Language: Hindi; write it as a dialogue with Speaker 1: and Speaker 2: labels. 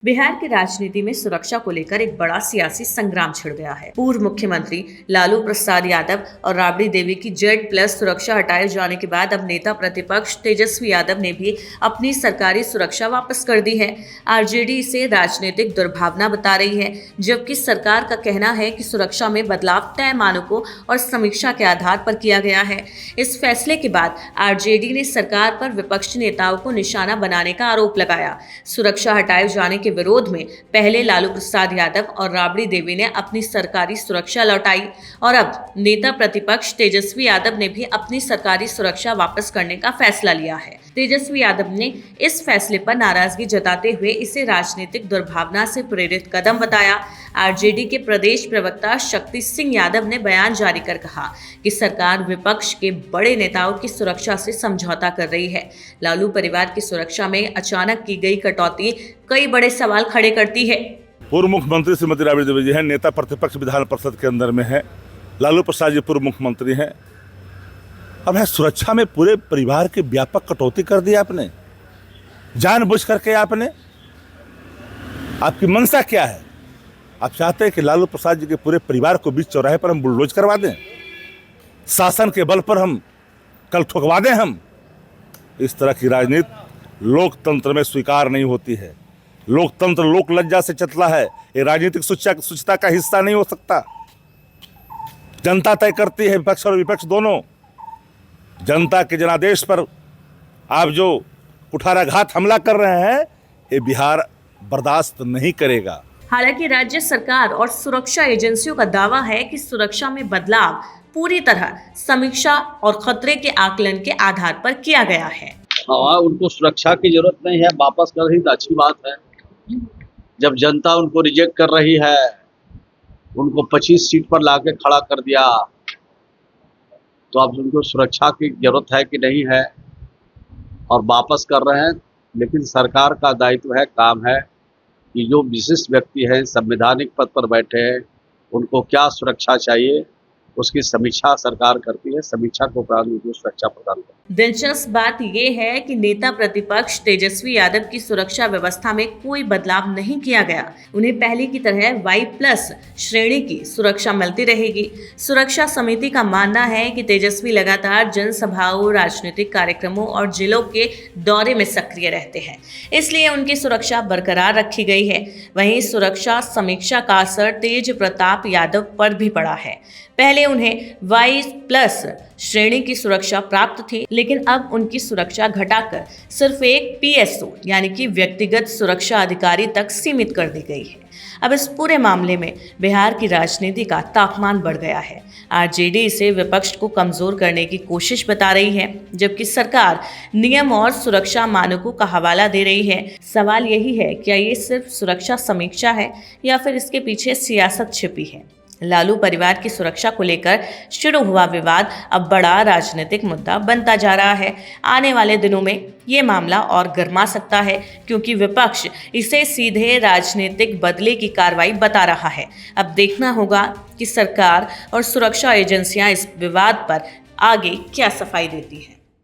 Speaker 1: बिहार की राजनीति में सुरक्षा को लेकर एक बड़ा सियासी संग्राम छिड़ गया है। पूर्व मुख्यमंत्री लालू प्रसाद यादव और राबड़ी देवी की Z+ सुरक्षा हटाए जाने के बाद अब नेता प्रतिपक्ष तेजस्वी यादव ने भी अपनी सरकारी सुरक्षा वापस कर दी है। आरजेडी इसे राजनीतिक दुर्भावना बता रही है, जबकि सरकार का कहना है कि सुरक्षा में बदलाव तय मानकों और समीक्षा के आधार पर किया गया है। इस फैसले के बाद आरजेडी ने सरकार पर विपक्षी नेताओं को निशाना बनाने का आरोप लगाया। सुरक्षा हटाए जाने के विरोध में पहले लालू प्रसाद यादव और राबड़ी देवी ने अपनी सरकारी सुरक्षा लौटाई और अब नेता प्रतिपक्ष तेजस्वी यादव ने भी अपनी सरकारी सुरक्षा वापस करने का फैसला लिया है। तेजस्वी यादव ने इस फैसले पर नाराजगी जताते हुए इसे राजनीतिक दुर्भावना से प्रेरित कदम बताया। आरजेडी के प्रदेश प्रवक्ता शक्ति सिंह यादव ने बयान जारी कर कहा कि सरकार विपक्ष के बड़े नेताओं की सुरक्षा से समझौता कर रही है। लालू परिवार की सुरक्षा में अचानक की गई कटौती कई बड़े सवाल खड़े करती है।
Speaker 2: पूर्व मुख्यमंत्री श्रीमती राबड़ी देवी जी हैं, नेता प्रतिपक्ष विधान परिषद के अंदर में है। लालू प्रसाद जी पूर्व मुख्यमंत्री हैं। अब है सुरक्षा में पूरे परिवार की व्यापक कटौती कर दी आपने, जानबूझ करके आपने। आपकी मंशा क्या है? आप चाहते हैं कि लालू प्रसाद जी के पूरे परिवार को बीच चौराहे पर हम बुलडोज करवा दें, शासन के बल पर हम कल ठुकवा दें हम? इस तरह की राजनीति लोकतंत्र में स्वीकार नहीं होती है। लोकतंत्र लोक लज्जा से चलता है, ये राजनीतिक शुचिता का हिस्सा नहीं हो सकता। जनता तय करती है, विपक्ष और विपक्ष दोनों। जनता के जनादेश पर आप जो कुठाराघात हमला कर रहे हैं, ये बिहार बर्दाश्त नहीं करेगा।
Speaker 1: हालांकि राज्य सरकार और सुरक्षा एजेंसियों का दावा है कि सुरक्षा में बदलाव पूरी तरह समीक्षा और खतरे के आकलन के आधार पर किया गया है।
Speaker 3: हाँ, उनको सुरक्षा की जरूरत नहीं है, वापस कर रही तो अच्छी बात है। जब जनता उनको रिजेक्ट कर रही है, उनको 25 सीट पर लाके खड़ा कर दिया, तो अब उनको सुरक्षा की जरूरत है कि नहीं है, और वापस कर रहे हैं। लेकिन सरकार का दायित्व है, काम है कि जो विशिष्ट व्यक्ति हैं, संवैधानिक पद पर बैठे हैं, उनको क्या सुरक्षा चाहिए उसकी समीक्षा सरकार करती है। समीक्षा को उपरांत उनको सुरक्षा प्रदान करती है।
Speaker 1: दिलचस्प बात यह है कि नेता प्रतिपक्ष तेजस्वी यादव की सुरक्षा व्यवस्था में कोई बदलाव नहीं किया गया। उन्हें पहले की तरह Y+ श्रेणी की सुरक्षा मिलती रहेगी। सुरक्षा समिति का मानना है कि तेजस्वी लगातार जनसभाओं, राजनीतिक कार्यक्रमों और जिलों के दौरे में सक्रिय रहते हैं, इसलिए उनकी सुरक्षा बरकरार रखी गई है। वहीं सुरक्षा समीक्षा का असर तेज प्रताप यादव पर भी पड़ा है। पहले उन्हें Y+ श्रेणी की सुरक्षा प्राप्त थी, लेकिन अब उनकी सुरक्षा घटाकर सिर्फ एक PSO यानी कि व्यक्तिगत सुरक्षा अधिकारी तक सीमित कर दी गई है। अब इस पूरे मामले में बिहार की राजनीति का तापमान बढ़ गया है। आरजेडी इसे विपक्ष को कमजोर करने की कोशिश बता रही है, जबकि सरकार नियम और सुरक्षा मानकों का हवाला दे रही है। सवाल यही है, क्या ये सिर्फ सुरक्षा समीक्षा है या फिर इसके पीछे सियासत छिपी है? लालू परिवार की सुरक्षा को लेकर शुरू हुआ विवाद अब बड़ा राजनीतिक मुद्दा बनता जा रहा है। आने वाले दिनों में ये मामला और गर्मा सकता है, क्योंकि विपक्ष इसे सीधे राजनीतिक बदले की कार्रवाई बता रहा है। अब देखना होगा कि सरकार और सुरक्षा एजेंसियां इस विवाद पर आगे क्या सफाई देती है।